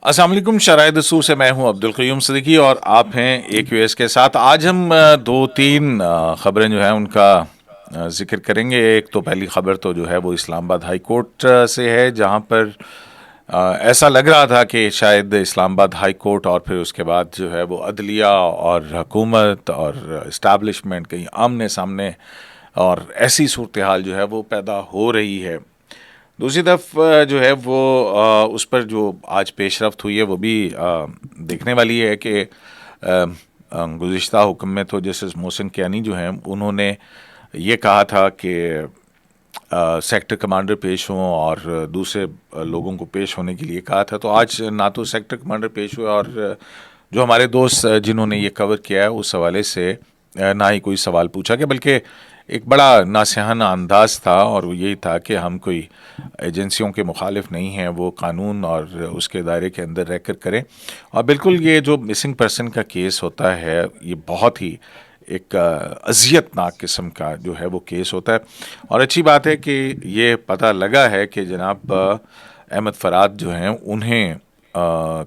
السلام علیکم، شرائع دستور سے میں ہوں عبدالقیوم صدیقی اور آپ ہیں اے کیو ایس کے ساتھ. آج ہم دو تین خبریں جو ہیں ان کا ذکر کریں گے. ایک تو پہلی خبر تو جو ہے وہ اسلام آباد ہائی کورٹ سے ہے، جہاں پر ایسا لگ رہا تھا کہ شاید اسلام آباد ہائی کورٹ اور پھر اس کے بعد جو ہے وہ عدلیہ اور حکومت اور اسٹیبلشمنٹ کہیں آمنے سامنے، اور ایسی صورتحال جو ہے وہ پیدا ہو رہی ہے. دوسری طرف جو ہے وہ اس پر جو آج پیش رفت ہوئی ہے وہ بھی دیکھنے والی ہے کہ گزشتہ حکم میں تو جسٹس محسن کیانی جو ہیں انہوں نے یہ کہا تھا کہ سیکٹر کمانڈر پیش ہوں اور دوسرے لوگوں کو پیش ہونے کے لیے کہا تھا. تو آج نہ تو سیکٹر کمانڈر پیش ہوئے، اور جو ہمارے دوست جنہوں نے یہ کور کیا ہے اس حوالے سے نہ ہی کوئی سوال پوچھا گیا، بلکہ ایک بڑا ناصحانہ انداز تھا، اور وہ یہی تھا کہ ہم کوئی ایجنسیوں کے مخالف نہیں ہیں، وہ قانون اور اس کے دائرے کے اندر رہ کر کریں. اور بالکل یہ جو مسنگ پرسن کا کیس ہوتا ہے یہ بہت ہی ایک اذیت ناک قسم کا جو ہے وہ کیس ہوتا ہے. اور اچھی بات ہے کہ یہ پتہ لگا ہے کہ جناب احمد فراد جو ہیں انہیں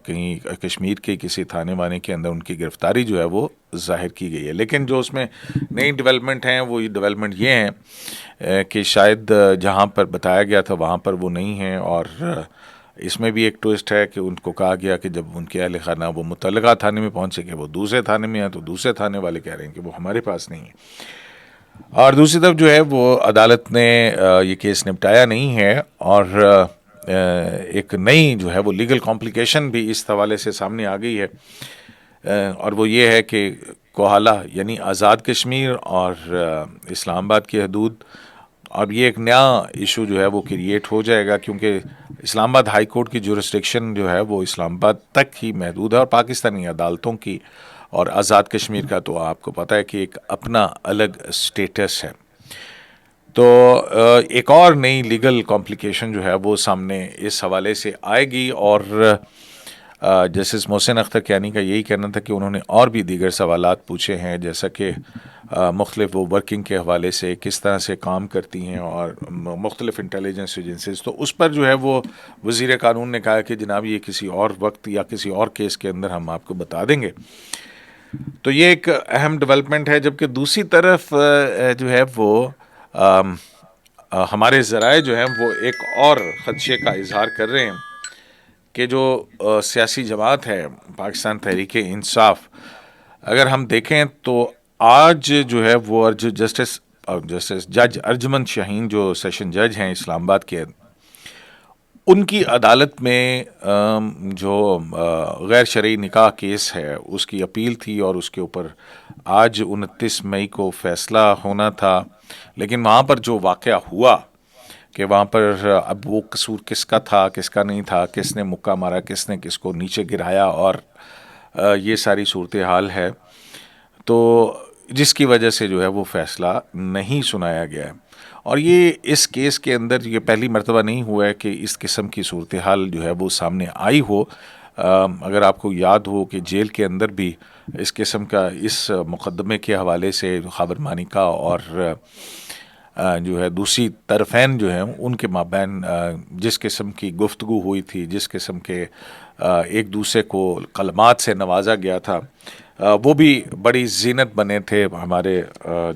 کہیں کشمیر کے کسی تھانے وانے کے اندر ان کی گرفتاری جو ہے وہ ظاہر کی گئی ہے. لیکن جو اس میں نئی ڈیولپمنٹ ہیں وہ ڈیولپمنٹ یہ ہیں کہ شاید جہاں پر بتایا گیا تھا وہاں پر وہ نہیں ہیں. اور اس میں بھی ایک ٹوسٹ ہے کہ ان کو کہا گیا کہ جب ان کے اہل خانہ وہ متعلقہ تھانے میں پہنچے کہ وہ دوسرے تھانے میں ہیں، تو دوسرے تھانے والے کہہ رہے ہیں کہ وہ ہمارے پاس نہیں ہیں. اور دوسری طرف جو ہے وہ عدالت نے یہ کیس نپٹایا نہیں ہے، اور ایک نئی جو ہے وہ لیگل کمپلیکیشن بھی اس حوالے سے سامنے آ گئی ہے. اور وہ یہ ہے کہ کوہالہ یعنی آزاد کشمیر اور اسلام آباد کی حدود، اب یہ ایک نیا ایشو جو ہے وہ کریٹ ہو جائے گا، کیونکہ اسلام آباد ہائی کورٹ کی جورسڈکشن جو ہے وہ اسلام آباد تک ہی محدود ہے، اور پاکستانی عدالتوں کی اور آزاد کشمیر کا تو آپ کو پتہ ہے کہ ایک اپنا الگ سٹیٹس ہے. تو ایک اور نئی لیگل کمپلیکیشن جو ہے وہ سامنے اس حوالے سے آئے گی. اور جسٹس محسن اختر کیانی کا یہی کہنا تھا کہ انہوں نے اور بھی دیگر سوالات پوچھے ہیں، جیسا کہ مختلف وہ ورکنگ کے حوالے سے کس طرح سے کام کرتی ہیں اور مختلف انٹیلیجنس ایجنسیز. تو اس پر جو ہے وہ وزیر قانون نے کہا کہ جناب یہ کسی اور وقت یا کسی اور کیس کے اندر ہم آپ کو بتا دیں گے. تو یہ ایک اہم ڈیولپمنٹ ہے. جبکہ دوسری طرف جو ہے وہ ہمارے ذرائع جو ہیں وہ ایک اور خدشے کا اظہار کر رہے ہیں کہ جو سیاسی جماعت ہے پاکستان تحریک انصاف، اگر ہم دیکھیں تو آج جو ہے وہ جسٹس جج ارجمن شاہین جو سیشن جج ہیں اسلام آباد کے، ان کی عدالت میں جو غیر شرعی نکاح کیس ہے اس کی اپیل تھی، اور اس کے اوپر آج 29 مئی کو فیصلہ ہونا تھا. لیکن وہاں پر جو واقعہ ہوا کہ وہاں پر اب وہ قصور کس کا تھا کس کا نہیں تھا، کس نے مکہ مارا، کس نے کس کو نیچے گرایا، اور یہ ساری صورتحال ہے، تو جس کی وجہ سے جو ہے وہ فیصلہ نہیں سنایا گیا ہے. اور یہ اس کیس کے اندر یہ پہلی مرتبہ نہیں ہوا ہے کہ اس قسم کی صورتحال جو ہے وہ سامنے آئی ہو. اگر آپ کو یاد ہو کہ جیل کے اندر بھی اس قسم کا اس مقدمے کے حوالے سے خاور مانیکا اور جو ہے دوسری طرفین جو ہیں ان کے مابین جس قسم کی گفتگو ہوئی تھی، جس قسم کے ایک دوسرے کو کلمات سے نوازا گیا تھا، وہ بھی بڑی زینت بنے تھے ہمارے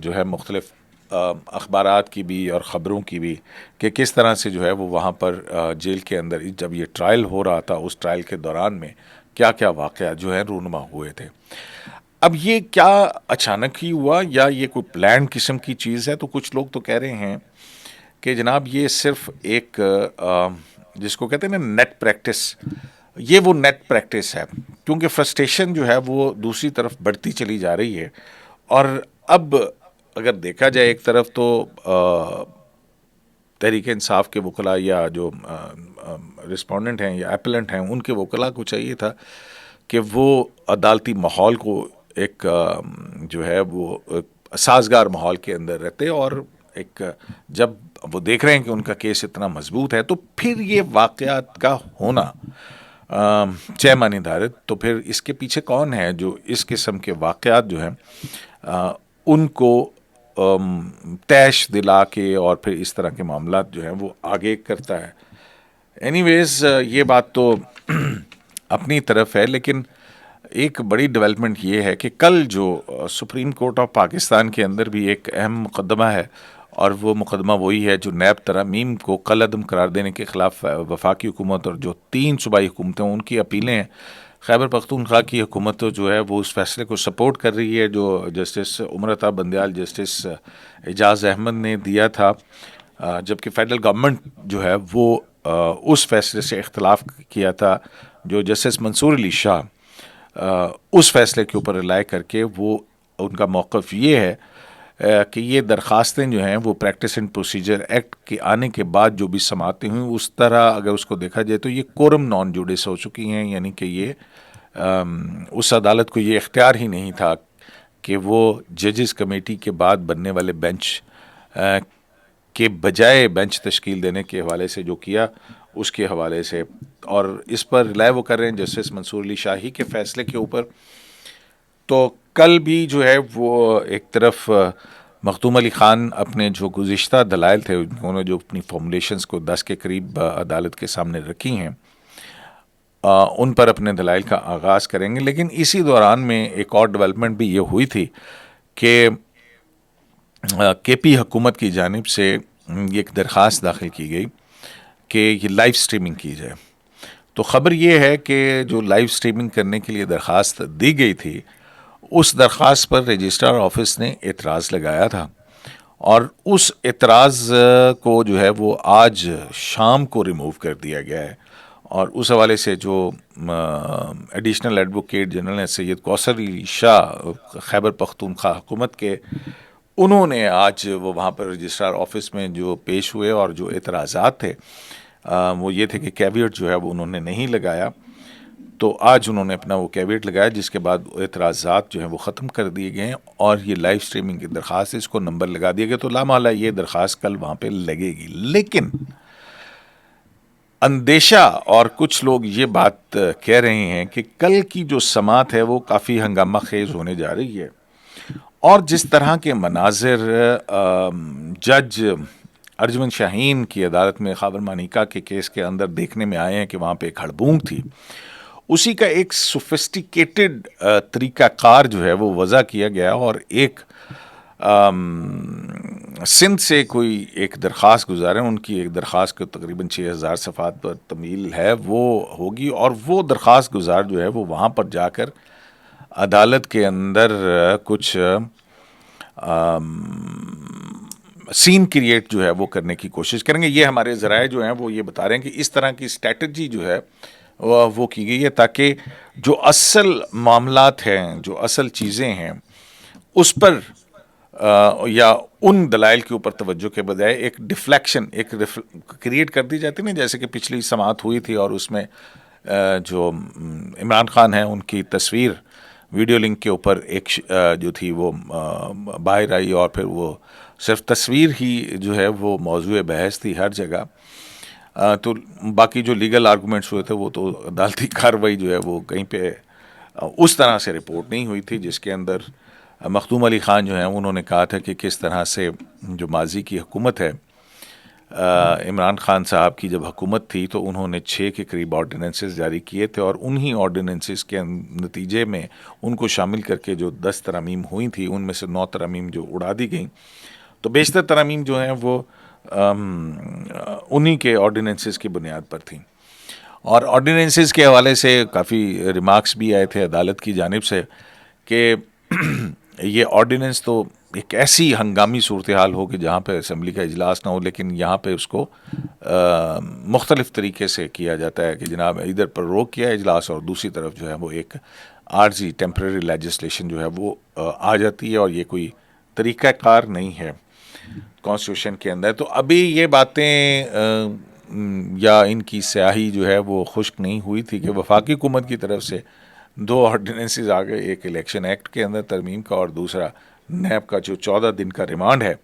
جو ہے مختلف اخبارات کی بھی اور خبروں کی بھی، کہ کس طرح سے جو ہے وہ وہاں پر جیل کے اندر جب یہ ٹرائل ہو رہا تھا اس ٹرائل کے دوران میں کیا کیا واقعات جو ہیں رونما ہوئے تھے. اب یہ کیا اچانک ہی ہوا یا یہ کوئی پلان قسم کی چیز ہے؟ تو کچھ لوگ تو کہہ رہے ہیں کہ جناب یہ صرف ایک جس کو کہتے ہیں نا نیٹ پریکٹس، یہ وہ نیٹ پریکٹس ہے، کیونکہ فرسٹریشن جو ہے وہ دوسری طرف بڑھتی چلی جا رہی ہے. اور اب اگر دیکھا جائے ایک طرف تو تحریک انصاف کے وکلاء یا جو رسپونڈنٹ ہیں یا اپلنٹ ہیں ان کے وکلاء کو چاہیے تھا کہ وہ عدالتی ماحول کو ایک جو ہے وہ سازگار ماحول کے اندر رہتے، اور ایک جب وہ دیکھ رہے ہیں کہ ان کا کیس اتنا مضبوط ہے تو پھر یہ واقعات کا ہونا چہ معنی دارت. تو پھر اس کے پیچھے کون ہے جو اس قسم کے واقعات جو ہیں ان کو تیش دلا کے اور پھر اس طرح کے معاملات جو ہیں وہ آگے کرتا ہے. اینی ویز یہ بات تو اپنی طرف ہے، لیکن ایک بڑی ڈیولپمنٹ یہ ہے کہ کل جو سپریم کورٹ آف پاکستان کے اندر بھی ایک اہم مقدمہ ہے، اور وہ مقدمہ وہی ہے جو نیب ترامیم کو کل عدم قرار دینے کے خلاف وفاقی حکومت اور جو 3 صوبائی حکومتیں ان کی اپیلیں ہیں۔ خیبر پختونخوا کی حکومت جو ہے وہ اس فیصلے کو سپورٹ کر رہی ہے جو جسٹس امرتا بندیال، جسٹس اعجاز احمد نے دیا تھا، جبکہ فیڈرل گورنمنٹ جو ہے وہ اس فیصلے سے اختلاف کیا تھا جو جسٹس منصور علی شاہ اس فیصلے کے اوپر رلائے کر کے وہ ان کا موقف یہ ہے کہ یہ درخواستیں جو ہیں وہ پریکٹس اینڈ پروسیجر ایکٹ کے آنے کے بعد جو بھی سماعتیں ہوئیں اس طرح اگر اس کو دیکھا جائے تو یہ کورم نان جوڈس ہو چکی ہیں، یعنی کہ یہ اس عدالت کو یہ اختیار ہی نہیں تھا کہ وہ ججز کمیٹی کے بعد بننے والے بینچ کے بجائے بینچ تشکیل دینے کے حوالے سے جو کیا اس کے حوالے سے، اور اس پر رائے وہ کر رہے ہیں جسٹس منصور علی شاہی کے فیصلے کے اوپر۔ تو کل بھی جو ہے وہ ایک طرف مخدوم علی خان اپنے جو گزشتہ دلائل تھے انہوں نے جو اپنی فارمولیشنز کو 10 کے قریب عدالت کے سامنے رکھی ہیں ان پر اپنے دلائل کا آغاز کریں گے، لیکن اسی دوران میں ایک اور ڈیولپمنٹ بھی یہ ہوئی تھی کہ کے پی حکومت کی جانب سے یہ ایک درخواست داخل کی گئی کہ یہ لائیو سٹریمنگ کی جائے۔ تو خبر یہ ہے کہ جو لائیو سٹریمنگ کرنے کے لیے درخواست دی گئی تھی اس درخواست پر رجسٹرار آفس نے اعتراض لگایا تھا، اور اس اعتراض کو جو ہے وہ آج شام کو ریموو کر دیا گیا ہے، اور اس حوالے سے جو ایڈیشنل ایڈوکیٹ جنرل ہیں سید کوثر علی شاہ خیبر پختونخوا حکومت کے، انہوں نے آج وہ وہاں پر رجسٹرار آفس میں جو پیش ہوئے اور جو اعتراضات تھے وہ یہ تھے کہ کیویٹ جو ہے وہ انہوں نے نہیں لگایا، تو آج انہوں نے اپنا وہ کیویٹ لگایا جس کے بعد اعتراضات جو ہیں وہ ختم کر دیے گئے ہیں، اور یہ لائیو سٹریمنگ کی درخواست اس کو نمبر لگا دیا گیا، تو لامحالہ یہ درخواست کل وہاں پہ لگے گی۔ لیکن اندیشہ اور کچھ لوگ یہ بات کہہ رہے ہیں کہ کل کی جو سماعت ہے وہ کافی ہنگامہ خیز ہونے جا رہی ہے، اور جس طرح کے مناظر جج ارجمن شاہین کی عدالت میں خاور مانیکا کے کیس کے اندر دیکھنے میں آئے ہیں کہ وہاں پہ ایک ہڑبونگ تھی، اسی کا ایک سوفسٹیکیٹڈ طریقہ کار جو ہے وہ وضع کیا گیا، اور ایک سندھ سے کوئی ایک درخواست گزارے، ان کی ایک درخواست کو تقریباً 6000 صفحات پر تمیل ہے وہ ہوگی، اور وہ درخواست گزار جو ہے وہ وہاں پر جا کر عدالت کے اندر کچھ سین کریٹ جو ہے وہ کرنے کی کوشش کریں گے۔ یہ ہمارے ذرائع جو ہیں وہ یہ بتا رہے ہیں کہ اس طرح کی اسٹریٹجی جو ہے وہ کی گئی ہے تاکہ جو اصل معاملات ہیں، جو اصل چیزیں ہیں، اس پر یا ان دلائل کے اوپر توجہ کے بجائے ایک ڈیفلیکشن ایک کریٹ کر دی جاتی نا، جیسے کہ پچھلی سماعت ہوئی تھی اور اس میں جو عمران خان ہیں ان کی تصویر ویڈیو لنک کے اوپر ایک جو تھی وہ باہر آئی، اور پھر وہ صرف تصویر ہی جو ہے وہ موضوع بحث تھی ہر جگہ، تو باقی جو لیگل آرگومنٹس ہوئے تھے وہ تو عدالتی کارروائی جو ہے وہ کہیں پہ اس طرح سے رپورٹ نہیں ہوئی تھی، جس کے اندر مخدوم علی خان جو ہیں انہوں نے کہا تھا کہ کس طرح سے جو ماضی کی حکومت ہے عمران خان صاحب کی جب حکومت تھی تو انہوں نے 6 کے قریب آرڈیننسز جاری کیے تھے، اور انہی آرڈیننسز کے نتیجے میں ان کو شامل کر کے جو 10 ترامیم ہوئی تھی ان میں سے 9 ترامیم جو اڑا دی گئیں، تو بیشتر ترامیم جو ہیں وہ انہی کے آرڈیننسز کی بنیاد پر تھیں، اور آرڈیننسز کے حوالے سے کافی ریمارکس بھی آئے تھے عدالت کی جانب سے کہ یہ آرڈیننس تو ایک ایسی ہنگامی صورتحال ہو کہ جہاں پہ اسمبلی کا اجلاس نہ ہو، لیکن یہاں پہ اس کو مختلف طریقے سے کیا جاتا ہے کہ جناب ادھر پر روک کیا اجلاس اور دوسری طرف جو ہے وہ ایک عارضی ٹیمپریری لیجسلیشن جو ہے وہ آ جاتی ہے، اور یہ کوئی طریقہ کار نہیں ہے کانسٹیٹیوشن کے اندر۔ تو ابھی یہ باتیں یا ان کی سیاہی جو ہے وہ خشک نہیں ہوئی تھی کہ وفاقی حکومت کی طرف سے 2 آرڈیننسز آ گئے، ایک الیکشن ایکٹ کے اندر ترمیم کا اور دوسرا نیب کا جو 14 دن کا ریمانڈ ہے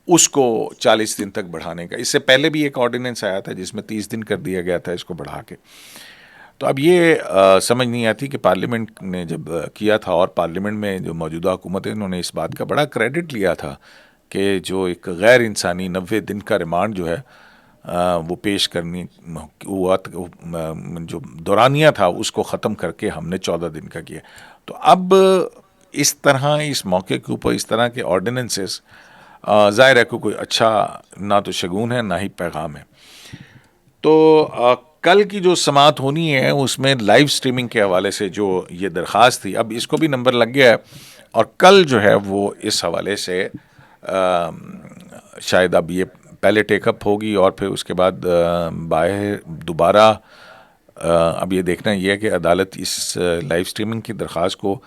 اس کو 40 دن تک بڑھانے کا۔ اس سے پہلے بھی ایک آرڈیننس آیا تھا جس میں 30 دن کر دیا گیا تھا اس کو بڑھا کے۔ تو اب یہ سمجھ نہیں آتی کہ پارلیمنٹ نے جب کیا تھا، اور پارلیمنٹ میں جو موجودہ حکومت ہے انہوں نے اس بات کا بڑا کریڈٹ لیا تھا کہ جو ایک غیر انسانی 90 دن کا ریمانڈ جو ہے وہ پیش کرنی ہوا، جو دورانیہ تھا اس کو ختم کر کے ہم نے 14 دن کا کیا. تو اب اس طرح اس موقع کے اوپر اس طرح کے آرڈیننسز ظاہر ہے کہ کوئی اچھا نہ تو شگون ہے نہ ہی پیغام ہے. تو کل کی جو سماعت ہونی ہے اس میں لائیو سٹریمنگ کے حوالے سے جو یہ درخواست تھی، اب اس کو بھی نمبر لگ گیا ہے، اور کل جو ہے وہ اس حوالے سے شاید اب یہ پہلے ٹیک اپ ہوگی اور پھر اس کے بعد باہر دوبارہ اب یہ دیکھنا یہ ہے کہ عدالت اس لائیو سٹریمنگ کی درخواست کو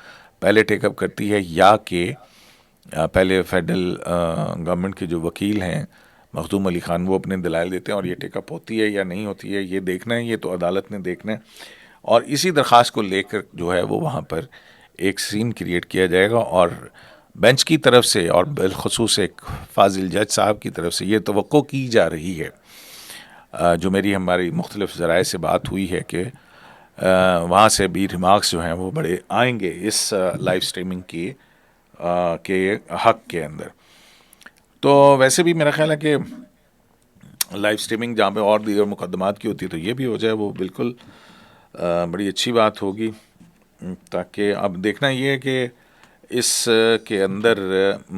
پہلے ٹیک اپ کرتی ہے یا کہ پہلے فیڈرل گورنمنٹ کے جو وکیل ہیں مخدوم علی خان وہ اپنے دلائل دیتے ہیں اور یہ ٹیک اپ ہوتی ہے یا نہیں ہوتی ہے، یہ دیکھنا ہے، یہ تو عدالت نے دیکھنا ہے. اور اسی درخواست کو لے کر جو ہے وہ وہاں پر ایک سین کریٹ کیا جائے گا، اور بینچ کی طرف سے اور بالخصوص ایک فاضل جج صاحب کی طرف سے یہ توقع کی جا رہی ہے، جو ہماری مختلف ذرائع سے بات ہوئی ہے، کہ وہاں سے بھی ریمارکس جو ہیں وہ بڑے آئیں گے اس لائیو سٹریمنگ کے حق کے اندر. تو ویسے بھی میرا خیال ہے کہ لائیو سٹریمنگ جہاں پہ اور دیگر مقدمات کی ہوتی ہے تو یہ بھی ہو جائے، وہ بالکل بڑی اچھی بات ہوگی. تاکہ اب دیکھنا یہ ہے کہ اس کے اندر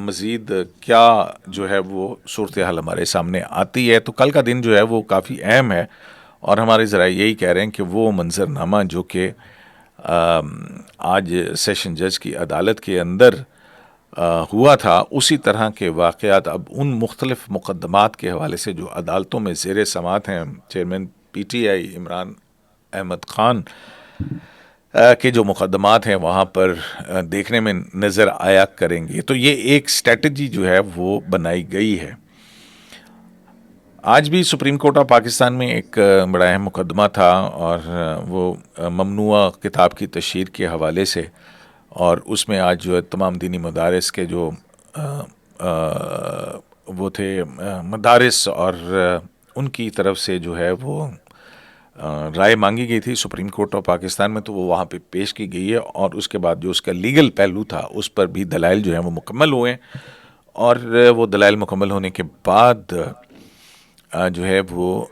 مزید کیا جو ہے وہ صورتحال ہمارے سامنے آتی ہے. تو کل کا دن جو ہے وہ کافی اہم ہے، اور ہمارے ذرائع یہی کہہ رہے ہیں کہ وہ منظرنامہ جو کہ آج سیشن جج کی عدالت کے اندر ہوا تھا، اسی طرح کے واقعات اب ان مختلف مقدمات کے حوالے سے جو عدالتوں میں زیر سماعت ہیں، chairman P T I Imran Ahmad Khan کے جو مقدمات ہیں وہاں پر دیکھنے میں نظر آیا کریں گے. تو یہ ایک اسٹریٹجی جو ہے وہ بنائی گئی ہے. آج بھی سپریم کورٹ آف پاکستان میں ایک بڑا اہم مقدمہ تھا، اور وہ ممنوعہ کتاب کی تشہیر کے حوالے سے، اور اس میں آج جو تمام دینی مدارس کے جو وہ تھے مدارس، اور ان کی طرف سے جو ہے وہ رائے مانگی گئی تھی سپریم کورٹ آف پاکستان میں، تو وہ وہاں پہ پیش کی گئی ہے، اور اس کے بعد جو اس کا لیگل پہلو تھا اس پر بھی دلائل جو ہیں وہ مکمل ہوئے، اور وہ دلائل مکمل ہونے کے بعد جو ہے وہ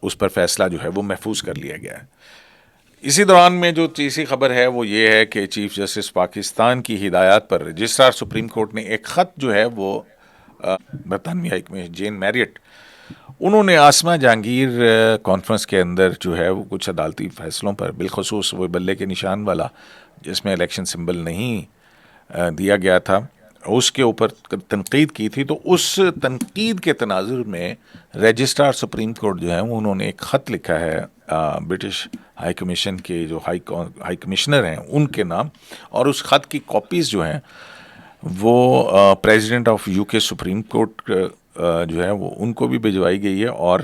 اس پر فیصلہ جو ہے وہ محفوظ کر لیا گیا ہے. اسی دوران میں جو تیسری خبر ہے وہ یہ ہے کہ چیف جسٹس پاکستان کی ہدایات پر رجسٹرار سپریم کورٹ نے ایک خط جو ہے وہ برطانوی حئی کمشنر جین میریٹ، انہوں نے آسما جہانگیر کانفرنس کے اندر جو ہے وہ کچھ عدالتی فیصلوں پر، بالخصوص وہ بلے کے نشان والا جس میں الیکشن سمبل نہیں دیا گیا تھا، اس کے اوپر تنقید کی تھی. تو اس تنقید کے تناظر میں رجسٹرار سپریم کورٹ جو ہے انہوں نے ایک خط لکھا ہے برٹش ہائی کمیشن کے جو ہائی کمشنر ہیں ان کے نام، اور اس خط کی کاپیز جو ہیں وہ پریزیڈنٹ آف یو کے سپریم کورٹ جو ہے وہ ان کو بھی بھجوائی گئی ہے، اور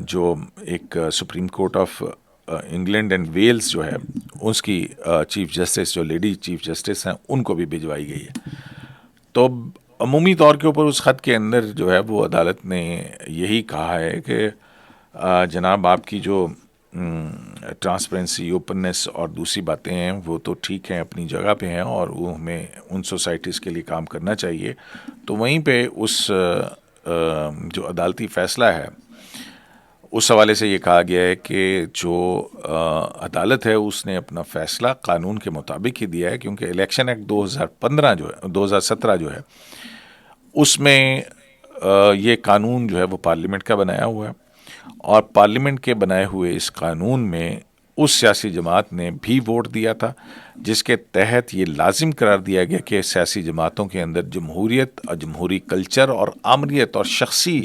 جو ایک supreme court of England and Wales جو ہے اس کی چیف جسٹس، جو لیڈی چیف جسٹس ہیں، ان کو بھی بھجوائی گئی ہے. تو عمومی طور کے اوپر اس خط کے اندر جو ہے وہ عدالت نے یہی کہا ہے کہ جناب آپ کی جو ٹرانسپیرنسی، اوپننس اور دوسری باتیں ہیں وہ تو ٹھیک ہیں، اپنی جگہ پہ ہیں، اور وہ ہمیں ان سوسائٹیز کے لیے کام کرنا چاہیے. تو وہیں پہ اس جو عدالتی فیصلہ ہے اس حوالے سے یہ کہا گیا ہے کہ جو عدالت ہے اس نے اپنا فیصلہ قانون کے مطابق ہی دیا ہے، کیونکہ الیکشن ایکٹ 2017 جو ہے اس میں یہ قانون جو ہے وہ پارلیمنٹ کا بنایا ہوا ہے، اور پارلیمنٹ کے بنائے ہوئے اس قانون میں اس سیاسی جماعت نے بھی ووٹ دیا تھا جس کے تحت یہ لازم قرار دیا گیا کہ سیاسی جماعتوں کے اندر جمہوریت اور جمہوری کلچر اور آمریت اور شخصی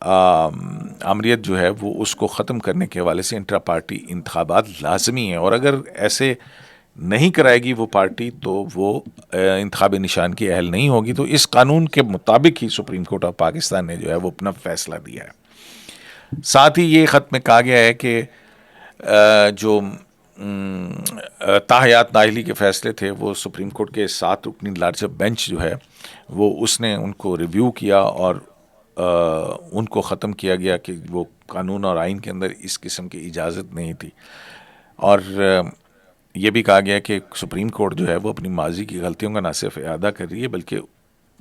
آمریت جو ہے وہ اس کو ختم کرنے کے حوالے سے انٹرا پارٹی انتخابات لازمی ہیں، اور اگر ایسے نہیں کرائے گی وہ پارٹی تو وہ انتخابی نشان کی اہل نہیں ہوگی. تو اس قانون کے مطابق ہی سپریم کورٹ آف پاکستان نے جو ہے وہ اپنا فیصلہ دیا ہے. ساتھ ہی یہ خط میں کہا گیا ہے کہ جو تاحیات نااہلی کے فیصلے تھے وہ سپریم کورٹ کے 7 رکنی لارجر بینچ جو ہے وہ اس نے ان کو ریویو کیا، اور ان کو ختم کیا گیا کہ وہ قانون اور آئین کے اندر اس قسم کی اجازت نہیں تھی. اور یہ بھی کہا گیا کہ سپریم کورٹ جو ہے وہ اپنی ماضی کی غلطیوں کا نہ صرف اعادہ کر رہی ہے بلکہ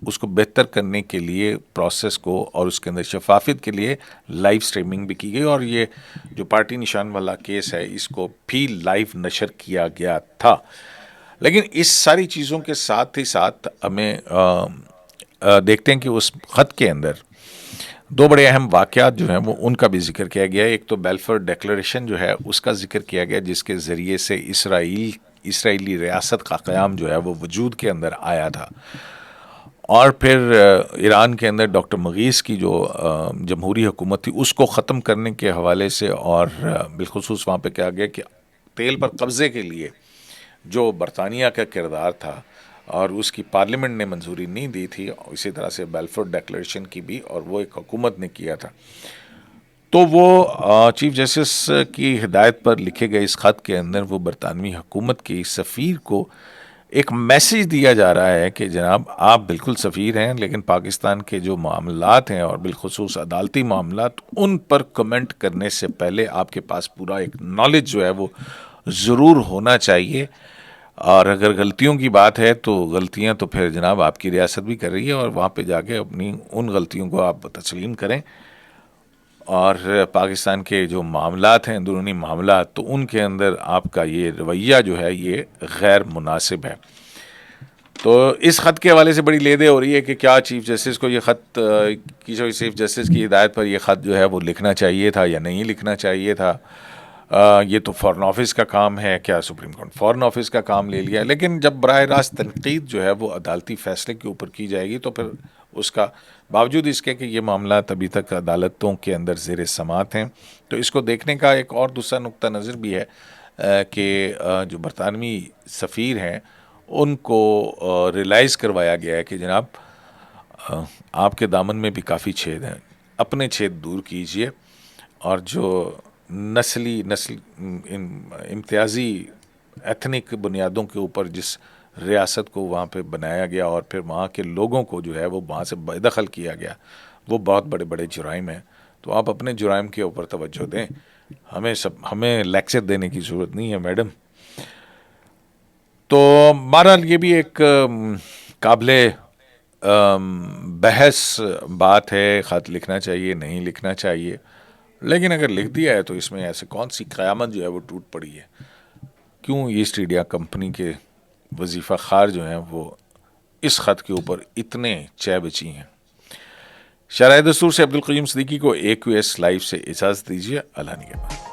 اس کو بہتر کرنے کے لیے پروسیس کو اور اس کے اندر شفافیت کے لیے لائیو سٹریمنگ بھی کی گئی، اور یہ جو پارٹی نشان والا کیس ہے اس کو بھی لائیو نشر کیا گیا تھا۔ لیکن اس ساری چیزوں کے ساتھ ہی ساتھ ہمیں دیکھتے ہیں کہ اس خط کے اندر دو بڑے اہم واقعات جو ہیں وہ ان کا بھی ذکر کیا گیا ہے۔ ایک تو بیلفور ڈیکلریشن جو ہے اس کا ذکر کیا گیا، جس کے ذریعے سے اسرائیلی ریاست کا قیام جو ہے وہ وجود کے اندر آیا تھا، اور پھر ایران کے اندر ڈاکٹر مغیث کی جو جمہوری حکومت تھی اس کو ختم کرنے کے حوالے سے، اور بالخصوص وہاں پہ کہا گیا کہ تیل پر قبضے کے لیے جو برطانیہ کا کردار تھا اور اس کی پارلیمنٹ نے منظوری نہیں دی تھی، اسی طرح سے بیلفور ڈیکلریشن کی بھی، اور وہ ایک حکومت نے کیا تھا، تو وہ چیف جسٹس کی ہدایت پر لکھے گئے اس خط کے اندر وہ برطانوی حکومت کی سفیر کو ایک میسیج دیا جا رہا ہے کہ جناب آپ بالکل سفیر ہیں، لیکن پاکستان کے جو معاملات ہیں اور بالخصوص عدالتی معاملات، ان پر کمنٹ کرنے سے پہلے آپ کے پاس پورا ایک نالج جو ہے وہ ضرور ہونا چاہیے، اور اگر غلطیوں کی بات ہے تو غلطیاں تو پھر جناب آپ کی ریاست بھی کر رہی ہے، اور وہاں پہ جا کے اپنی ان غلطیوں کو آپ تسلیم کریں، اور پاکستان کے جو معاملات ہیں اندرونی معاملات، تو ان کے اندر آپ کا یہ رویہ جو ہے یہ غیر مناسب ہے۔ تو اس خط کے حوالے سے بڑی لیدے ہو رہی ہے کہ کیا چیف جسٹس کو یہ خط چیف جسٹس کی ہدایت پر یہ خط جو ہے وہ لکھنا چاہیے تھا یا نہیں لکھنا چاہیے تھا۔ یہ تو فارن آفس کا کام ہے، کیا سپریم کورٹ فارن آفس کا کام لے لیا؟ لیکن جب براہ راست تنقید جو ہے وہ عدالتی فیصلے کے اوپر کی جائے گی تو پھر اس کا باوجود اس کے کہ یہ معاملات ابھی تک عدالتوں کے اندر زیر سماعت ہیں، تو اس کو دیکھنے کا ایک اور دوسرا نقطہ نظر بھی ہے کہ جو برطانوی سفیر ہیں ان کو ریلائز کروایا گیا ہے کہ جناب آپ کے دامن میں بھی کافی چھید ہیں، اپنے چھید دور کیجئے، اور جو نسل امتیازی ایتھنک بنیادوں کے اوپر جس ریاست کو وہاں پہ بنایا گیا اور پھر وہاں کے لوگوں کو جو ہے وہ وہاں سے بے دخل کیا گیا، وہ بہت بڑے بڑے جرائم ہیں۔ تو آپ اپنے جرائم کے اوپر توجہ دیں، ہمیں لیکچر دینے کی ضرورت نہیں ہے میڈم۔ تو بہرحال یہ بھی ایک قابل بحث بات ہے، خط لکھنا چاہیے نہیں لکھنا چاہیے، لیکن اگر لکھ دیا ہے تو اس میں ایسے کون سی قیامت جو ہے وہ ٹوٹ پڑی ہے؟ کیوں ایسٹ انڈیا کمپنی کے وظیفہ خار جو ہیں وہ اس خط کے اوپر اتنے چہ بچی ہیں؟ شرح دستور سے عبدالقیوم صدیقی کو AQS لائیو سے اجازت دیجیے۔ اللہ نگہبان۔